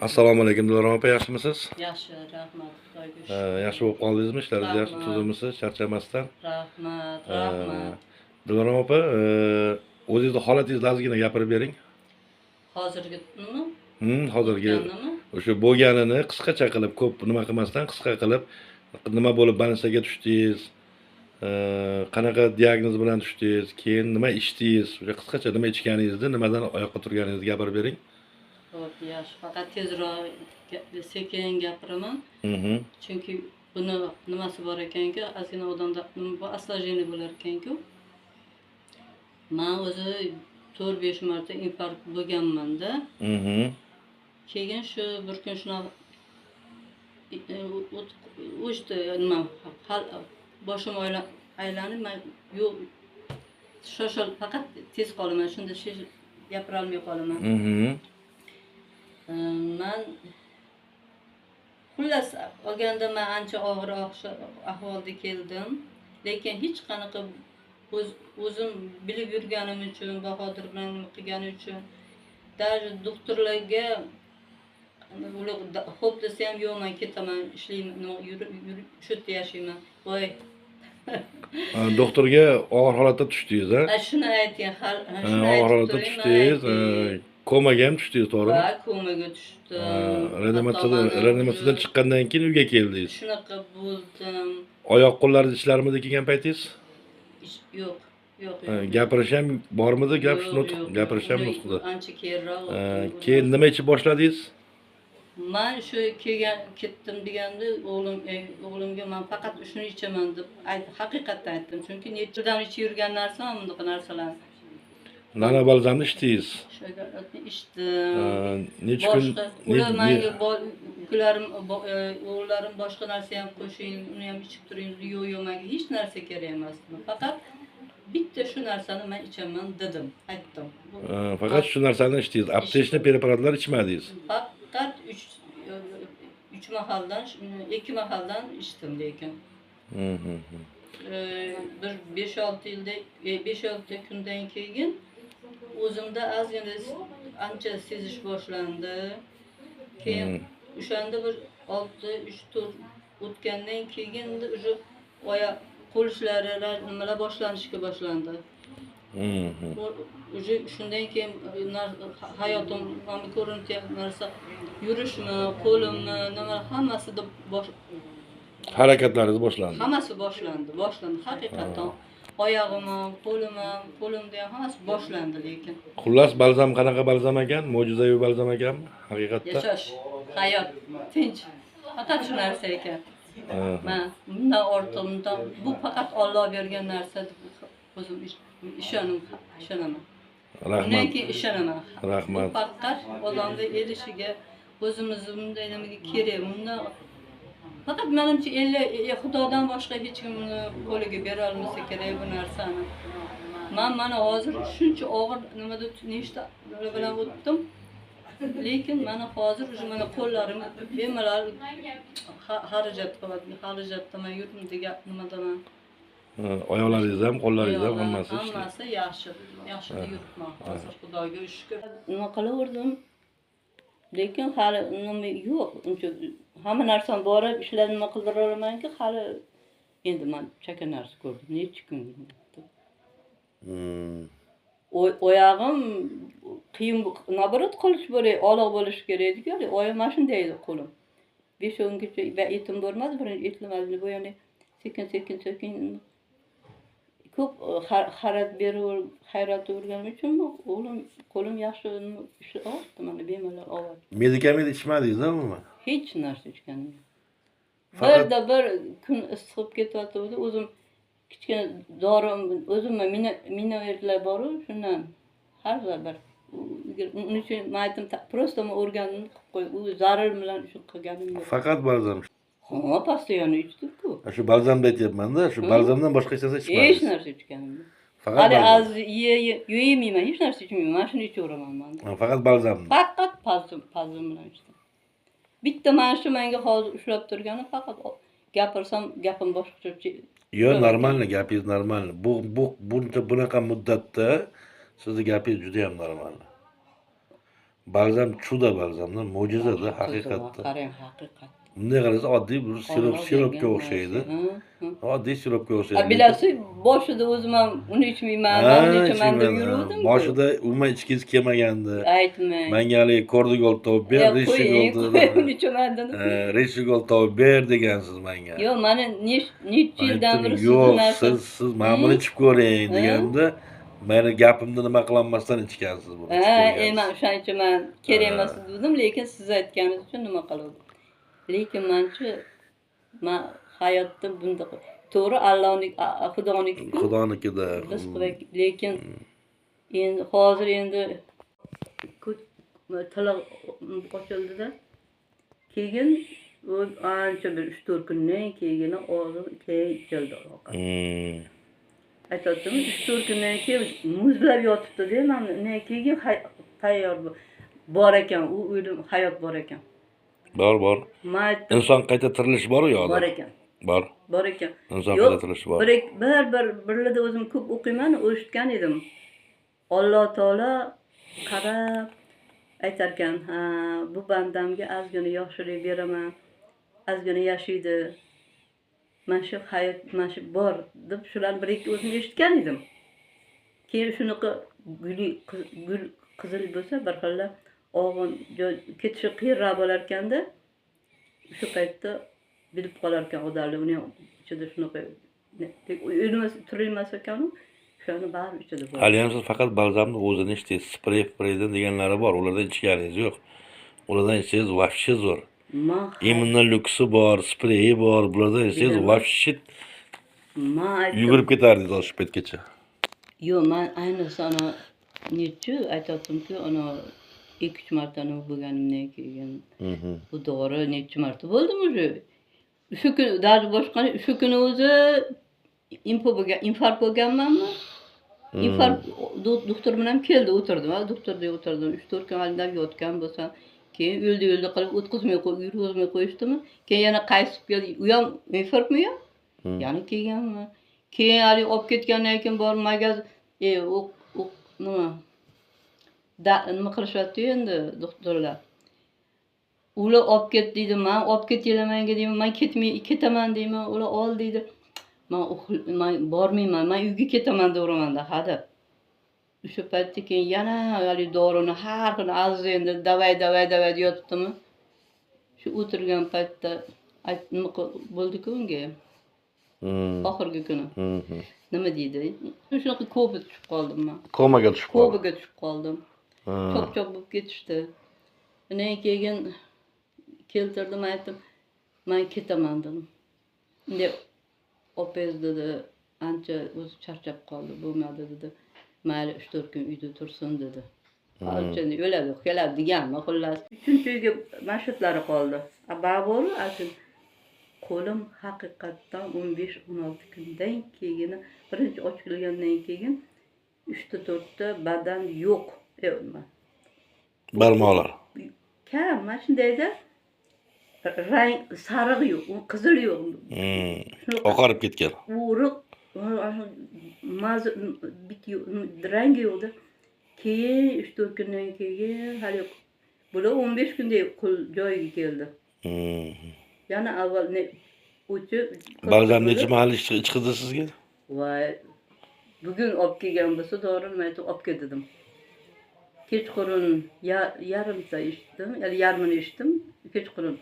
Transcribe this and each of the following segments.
Assalomu alaykum Dilorom opa, yaxshimisiz? Yaxshi, rahmat. Xudoga shukr. Yaxshi bo'lib qoldingizmi? Ishlaringiz yaxshi Rahmat. tuzimisiz, charchamasdan? Rahmat. Dilorom opa, o'zingizni holatingizni ozgina gapirib bering. Hozirgimi? Hozirgi O'tganimi? o'sha bo'lganini qisqacha qilib, ko'p nima qilmasdan qisqa qilib, nima bo'lib больницаga tushdingiz? Qanaqa diagnoz bilan tushdingiz? Keyin nima ichdingiz? O'sha qisqacha nima ichganingizni, nimadan oyoqqa turganingizni gapirib bering. Xo'p, yaxshi. Faqat tezroq sekin gapiraman. Chunki buni nimasi bor ekanki, ozgina odamda bu осложнение bo'lar ekanku. Men o'zi 4-5 marta infarkt bo'lganman-da. Keyin shu bir kun shunaqa o'shda nima boshim aylanib, men yo'q shoshil faqat tez qolaman, shunda gapira olmay qolaman. Men xullas olganda men ancha og'ir ahvolda keldim, lekin hech qanaqa o'zim bilib yurganim uchun, Bahodir bilan qilganim uchun, даже doktorlarga ular xo'p desa ham yo'q, men ketaman, ishlayman, shu yerda yashayman. Voy. Doktorga og'ir holatda tushdingiz, ha? Shuni ayting, og'ir holatda tushdingiz, komaga ham tushdingiz, to'g'rimi? Ha, komaga tushdim. Reanimatsiyadan chiqqandan keyin uyga keldingiz. Shunaqa bo'ldim. Oyoq qo'llaringiz ishlarmidi kelgan paytingiz? Yo'q. Gapirish ham bormidi? Gapirish ham nutqida. Ancha keyinroq. Keyin nima ichib boshladingiz? Men shu ketdim deganda o'g'limga men faqat shuni ichaman deb haqiqatni aytdim. Chunki nechadan ichib yurgan narsa bunaqa narsalar. Nana balzamni ichdingiz? Shunga ichdim. Necha kun? Ular menga o'g'llarim boshqa narsa ham qo'shing, uni ham ichib turing. Yo'q, menga hech narsa kerak emas. Faqat bitta shu narsani men ichaman dedim, aytdim. Faqat shu narsani ichdingiz. Aptechniy preparatlar ichmadingiz. Faqat 3 mahaldan, 2 mahaldan ichdim lekin. Bir 5-6 kundan keyin o'zimda ozgina ancha sezish boshlandi. Keyin o'shanda bir 3-4 o'tgandan keyin o'sha oyoq qo'l ishlari nimalar boshlanishga boshlandi. O'sha shundan keyin hayotim nima ko'rinayotgan narsa, yurishmi, qo'limni, nima hammasida harakatlaringiz boshlandi. Hammasi boshlandi. Haqiqatan oyog'imni, qo'limda ham hammasi boshlandi lekin. Xullas balzam qanaqa balzam ekan? Mo'jizaviy balzam ekanmi? Haqiqatda. Yashash, hayot, tinch. Faqat shu narsa ekan. Men bundan ortiqdan bu faqat Alloh bergan narsa deb o'zim ishonaman. Rahmat. Undan keyin ishonaman. Rahmat. Faqat odamga erishiga o'zimizni bunday nimaga kerak. Bundan faqat menimcha Xudodan boshqa hech kim uni qo'liga bera olmasa kerak bu narsani. Men mana hozir shuncha og'ir nimada nechta bilan o'tdim. Lekin mana hozir o'sha mana qo'llarim bemalol xarajatda men yurdim degan nimadaman. Oyoqlaringiz ham, qo'llaringiz ham hammasi yaxshi yuribman hozir, Xudoga shukr. Nima qilaverdim? Lekin hali nima yo'q, uncha hamma narsam borib ishlar nima qildira olamanki, hali endi men chaka narsa ko'rdim, necha kun. Oyog'im qiyin, nabarat qilish kerak, aloq bo'lish kerak edi-ku. Oyog'im mana shunday edi qo'lim. 5-10 kungacha va etim bo'lmadi, birinchi etimni bu yana sekin ko'p hayrat o'rganim uchunmi, qo'lim yaxshi ishi oldi, mana bemalol oladi. Medikament ichmadingiz-a umuman? Hech narsa ichganim yo'q. Faqat bir kun issiqib ketyapti, o'zim kichkina dorim, o'zimga minovertlar bor-ku, shundan har bir. Uning uchun men aytdim, просто men o'rgandim qilib qo'y. U zarur bilan shu qilganim yo'q. Faqat balzam. Ha, postoyanno ichdim-ku. Shu balzamni aytyapman-da, shu balzamdan boshqa hech narsa ichmadingiz. Hech narsa ichganim yo'q. Faqat yeymayman, hech narsa ichmayman. Mana shuni ichaveraman men. Faqat balzamni. Faqat balzam bilan ichdim. Bitta mana shu menga hozir ushlab turgani faqat gapirsam gapim boshqacha. Yo'q, normalni, gapingiz normalni. Bunaqa muddatda sizni gapingiz juda ham normalni. Balzam chuda balzamda, mo'jizada haqiqatda. Qarang, haqiqat. Bunday qarasa oddiy bir siropga Alloh o'xshaydi. bergan narsa. Oddiy siropga o'xshaydi. A bilasiz, boshida o'zim ham uni ichmayman, uni ichaman deb yuruvdim-ku. Boshida umuman ichgingiz kelmagandi. Aytmang. Menga haligi kordigol topib ber, Qo'ying, ichaman dedim. reshigol topib ber degansiz menga. Yo'q, mana necha yildan beri yo'q, narsa. siz mana buni ichib ko'ring deganda, meni gapimni nima qilolmasdan ichgansiz buni. Men o'shaning uchun men kerak emas dedim, lekin siz aytganingiz uchun nima qildim. Lekin men hayotda bunda to'g'ri Allohning, Xudonikida. Biz lekin endi hozir tili ochildida. Keyin ancha bir 3-4 kundan keyin og'zim ichildi. Aytdim, 3-4 kundan keyin muzlab yotibdi-da, men keyin tayyor bor ekan, u o'lim hayot bor ekan. Bor. Inson qayta tirilish bor-ku yo'qda? Bor ekan. Bor ekan. Inson qayta tirilish bor. Birlarda o'zim ko'p o'qiyman, eshitgan edim. Alloh taolo qarab aytarkan, bu bandamga ozgina yoshlik beraman, ozgina yashaydi. Mana shu hayot, mana shu bor deb shularni bir-ikki o'zim eshitgan edim. Keyin shunaqa gul qizil bo'lsa, bir xilla og'in ketishi qiyinroq bo'lar ekanda, shu paytda bilib qolar ekan odamlar, uni ichida shunaqa o'lmas turilmas ekan, shuni bari ichida bor. Hali ham siz faqat balzamni o'zini ichdingiz, spreydan deganlari bor, ulardan ichganingiz yo'q. Ulardan ichingiz вообще zo'r. Immunoluxi bor, spreyi bor, bulardan ichingiz вообще yugurib ketardingiz o'sha paytgacha. Yo'q, men ayniqsa ana necha aytayotdimki, ana 2-3 marta nima bo'lganimdan keyin bu dori necha marta bo'ldim o'zi. Shu kun dardi boshqani, shu kuni o'zi infarkt bo'lganmanmi? Infarkt doktor bilan keldi, o'tirdim. Doktorda o'tirdim. 3-4 kun oldin yotgan bo'lsam, keyin o'ldi qilib o'tkazmay qo'yishdimi? Keyin yana qaysib keldi. U ham infarktmi yo? Yana kelganmi? Keyin hali olib ketgandan keyin bor magazin, nima qilishyapti endi doktorlar. Ular olib ket deydi, men olib ketinglar menga deyman, men ketaman deyman, ular ol deydi. Men bormayman, men uyga ketaman deyman-da, hada. O'sha paytda keyin yana hali dorini har kuni aziz endi davay deyotibdimi? Shu o'tirgan paytda nima bo'ldi-ku unga? Oxirgi kuni. Nima deydi? Shunaqa ko'pga tushib qoldim men. Komaga tushib qoldim. Chop bo'lib ketishdi. Undan keyin keltirdim, aytdim, men ketaman dedim. Endi opez dedi, ancha o'zi charchab qoldi, bo'lmadi dedi. Mayli 3-4 kun uyda tursin dedi. Alchani o'ladi, keladi deganmi, xullas. 3-uyga mashutlari qoldi. Babor asl qo'lim haqiqatdan 15-16 kundan keyin birinchi ochilgandan keyin 3-4ta badan yo'q. Barmoqlar. Kam, mana shundayda rang sariq yo'q, qizil yo'q. Oqarib ketgan. O'riq, rangi yo'qdi. Keyin 3-4 kundan keyin hali bular 15 kunda joyiga keldi. Yana avval balzam necha mahal ichqizdi sizga? Voy, bugun olib kelgan bo'lsa dorini men aytib olib ket dedim. Kechqurun yarimta ichdim, ya'ni yarmini ichdim, kechqurun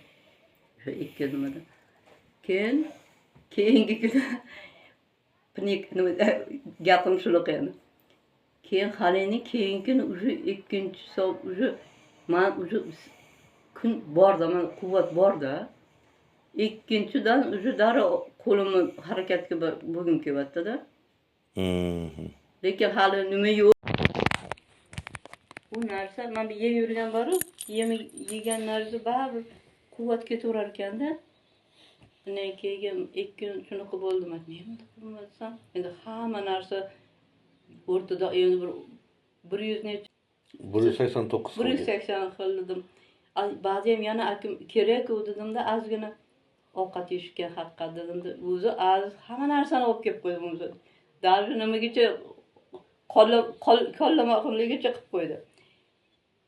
o'sha 2 nimada. Keyingi kuni gapim shunaqa endi. Keyin halini keyingi o'sha 2-soat o'sha men o'sha kun borda, men quvvat borda. Ikkinchidan o'sha darrov qo'limni harakatga bo'lgim kelyapti-da. Lekin hali nima yo'q. Bu narsa men yeb yurgan boru, yegan narsa baribir quvvat ketaverar ekanda. Undan keyin 2 kun shunaqa bo'ldi. Men nima qilmasam, endi hamma narsa o'rtada endi bir 100 necha 189 180 qildim. Ba'zi ham yana akim kerak dedim-da, ozgina ovqat yeyishga haqqat dedim-da, o'zi hamma narsani olib kelib qo'ydim o'zi. Даже nimagacha qollama qilligicha qilib qo'ydi.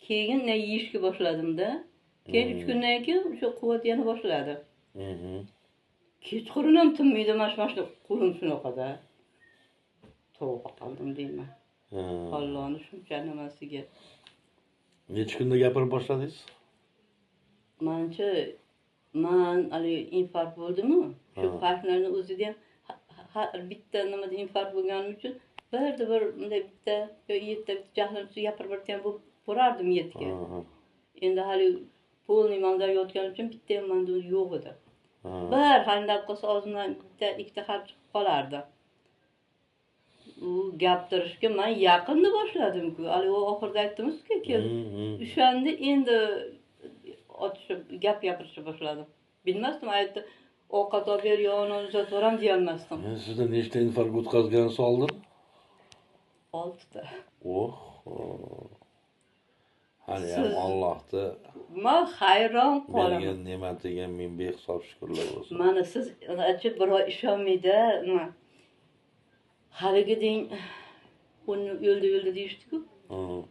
Keyin ne yeyishga boshladim-da. Keyin 3 kundan keyin o'sha quvvat yana boshladi. Kechqurun ham tinmaydi, mana shu qo'lim shunaqada. Tavba qildim deyman. Allohni shuncha nimasiga. Necha kunda gapira boshladingiz? Mancha man ali infarkt bo'ldimi? Shu farqlarni o'zida ham bitta nimada infarkt bo'lganim uchun bir bunday bitta yo yerda jahlim gapirib o'tgan bo'lib borardim yetga. Endi hali polniy manda yotganim uchun bitta ham manda yo'q edi. Bir handab qilsa og'zimdan bitta ikkita harf chiqib qolardi. U gapirishga men yaqinda boshladim-ku. Hali u oxirida aytdimizku keldi. O'shanda endi gap gapirishga boshladim. Bilmasdim, aytdi ovqat olib ber, yog'ini uzatib boram deyolmasdim. Men sizdan nechta infarkt o'tkazgansiz oldin? 6 ta. Oh. Hali ham Allohni Men hayron qolaman. bergan ne'matiga men behisob shukrlar bo'lsin. Mana siz ajib birov ishonmaydi. Haligi deng uni o'ldi deyishdi-ku.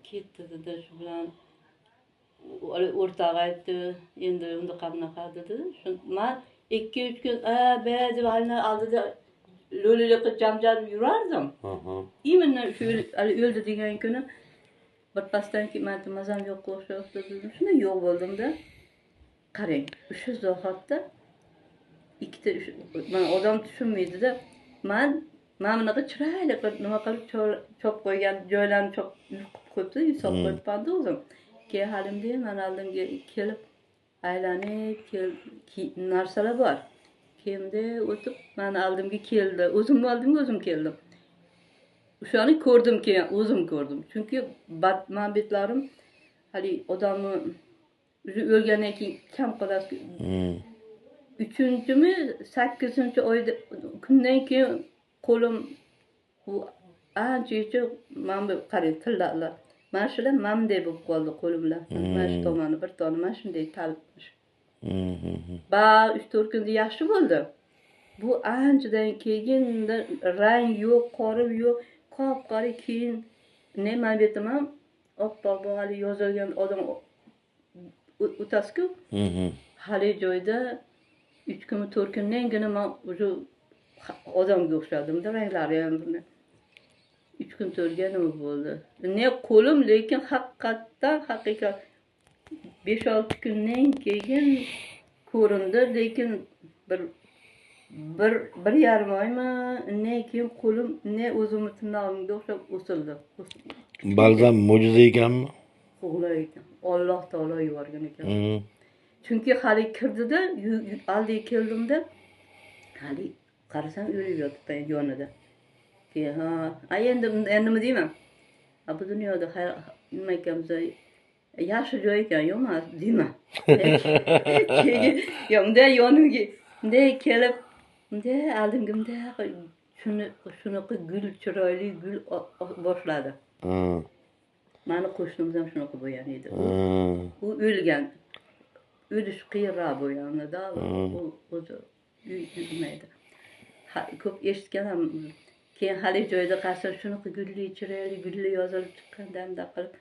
Ketdi dedi shu bilan. O'rtog'i aytdi, endi unda qanaqa dedi. Men 2-3 kun deb halini oldida lo'lilik qilib jamjarib yurardim. Именно shu o'ldi degan kuni birpasdan keyin men mazam yo'q o'xshayapti dedim. Shunday yo'q bo'ldim-da. Qarang, o'sha zahotda ikkita men odam tushunmaydi-da. Men bunaqa chiroyli qilib nima qilib chop qo'ygan joylarni chop qo'yibdi, hisob qo'yibdi o'zim. Keyin halimda men oldimga kelib aylanib narsalar bor. Kiyimda o'tib men oldimga keldi. O'zim oldimga o'zim keldim. O'shani ko'rdim keyin, o'zim ko'rdim. Chunki men betlarim hali odamni o'lgandan keyin kam qoladi. 3-mi, 8-oyda kundan keyin qo'lim u ancha mana bu qarang tillarlar. Mana shular mamday bo'lib qoldi qo'limlar. Mana shu tomoni bir tomoni mana shunday talibmish. 3-4 kunda yaxshi bo'ldi. Bu anchadan keyin rang yo'q, qorim yo'q, qop-qora keyin men aytaman, oppoq hali yozilgan odam o'tasiz-ku. Hali joyda 3 kun 4 kundangina men o'sha odamga o'xshadim-da, ranglari ham 3 kun 4 ga nima bo'ldi. Ne qo'lim, lekin haqiqat 5-6 kundan keyin ko'rindi, lekin bir yarim oymi, undan keyin qo'lim ne o'zimni tirnog'imga o'xshab o'sildi. Balzam mo'jiza ekanmi? O'g'lar ekan. Alloh taolo yuborgan ekan. Chunki hali kirdida, oldiga keldimda, hali qarasam o'lib yotibdi yonida. Keyin endi nima deyman? Bu dunyoda nima ekanmiz? Yaxshi joy ekan, yo'qmas deyman. Keyin yonimda yonimga bunday kelib, bunday oldimga shunaqa gul, chiroyli gul boshladi. Mani qo'shnimiz ham shunaqa bo'lgan edi. U o'lgan. O'lish qiyinroq bo'lganda, u o'zi uymaydi. Ko'p eshitganam. Keyin hali joyda qarasam shunaqa gulli, chiroyli gulli yozilib chiqqanda qilib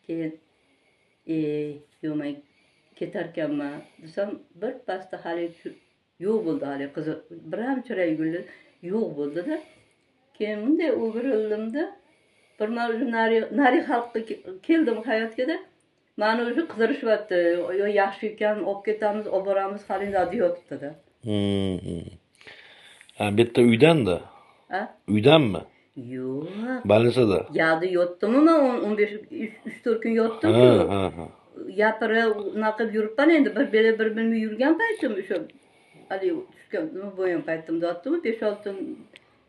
keyin yo'may ketarkanman desam, bir pasda hali yo'q bo'ldi, hali qizi bir ham chiroyli gulli yo'q bo'ldi-da. Keyin bunday o'girildim-da, bir nari xalqqa keldim hayotga-da. Mani o'sha qidirishyapti. Yo yaxshi ekan, olib ketamiz, olib boramiz, xalinda deyotibdi-da. Bitta uydan-da. Uydanmi? Yo'q. Больницada. Yalda yotdimmi men 3-4 kun yotdim-ku. Gapirib, unaqa yuribman endi bir bilmay yurgan paytim o'sha hali tushgan nima bo'lgan paytimda yotdim, 5-6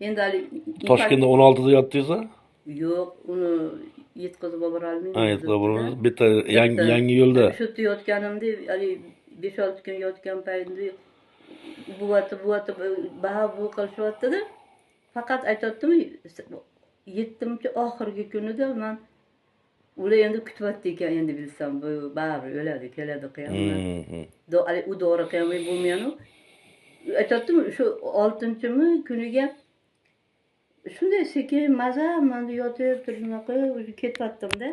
endi hali Toshkentda 16 da yotdingiz-a? Yo'q, uni yetkazib olib olmayman. Yetkazib olmayman. Bitta yangi yo'lda. Shu yerda yotganimda hali 5-6 kun yotgan paytimda bu qilishyapti-da. Faqat aytayaptimi, 7-oxirgi kunida men ular endi kutyapti ekan, endi bilsam bu baribir o'ladi, keladi qiyomat. U dori qiyomat bo'lmayanu. Aytayaptimi, shu 6-mi kuniga shunday sekin maza menda yotib turib o'zi ketyaptim-da.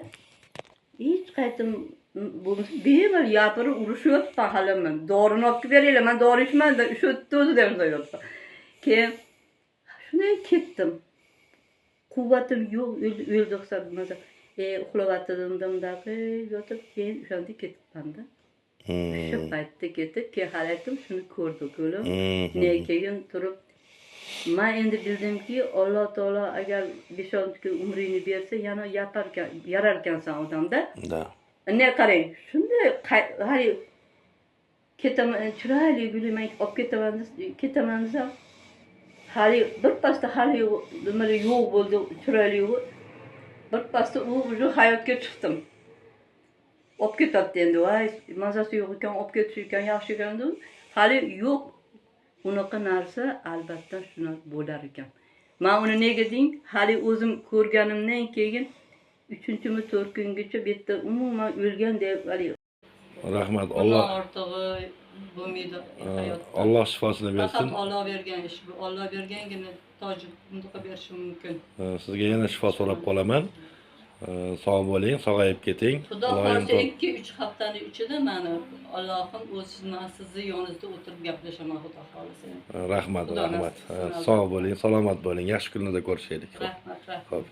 Hiç qaytim bunu bemalol yapırıp uruşup pahalamın. Doğrunu olib beraylar. Men doğru içmem de üşötdi o'zi deb qo'yapti. Keyin shunday ketdim. Quvvatim yo'q, o'ldiq sabmaza. Uxlayotgandim yotib, keyin o'shanda ketibman-da. Shu paytda ketib, keyin hali aytdim, shuni ko'rdik o'lim. Keyin turib, men endi bildimki, Alloh taolo agar 5-6 kun umringni bersa, yana yarar ekansan odamda. Da. Ne qarang, shunday hali ketaman, chiroyli gulman olib ketaman desam, hali birpasda hali nima yo'q bo'ldi, chiroyli yo'q. Birpasda u уже hayotga chiqdim. Olib ketibdi endi, voy, mazasi yo'q ekan, olib ketish ekan, yaxshi ekan deb. Hali yo'q. Unaqa narsa albatta shuna bo'lar ekan. Men uni nega deng, hali o'zim ko'rganimdan keyin 3-mi 4-kungacha bu yerda umuman o'lgan deb hali Rahmat. Alloh Alloh ortig'i bo'lmaydi hayotda. Alloh shifosini bersin. Faqat Alloh bergan ish bu. Alloh bergangina tojib bundaqa berishi mumkin. Sizga yana shifo so'rab qolaman. Sog' bo'ling, sog'ayib keting. Xudo Iloyim xohlasa 2-3 haftaning ichida meni Allohim o'z sizni yoningizda o'tirib gaplashaman xudo xohlasa. rahmat, Xudo rahmat. nasib qilsin. Sog' bo'ling, salomat bo'ling. Yaxshi kunlarda ko'rishaylik. Rahmat, rahmat. Xo'p.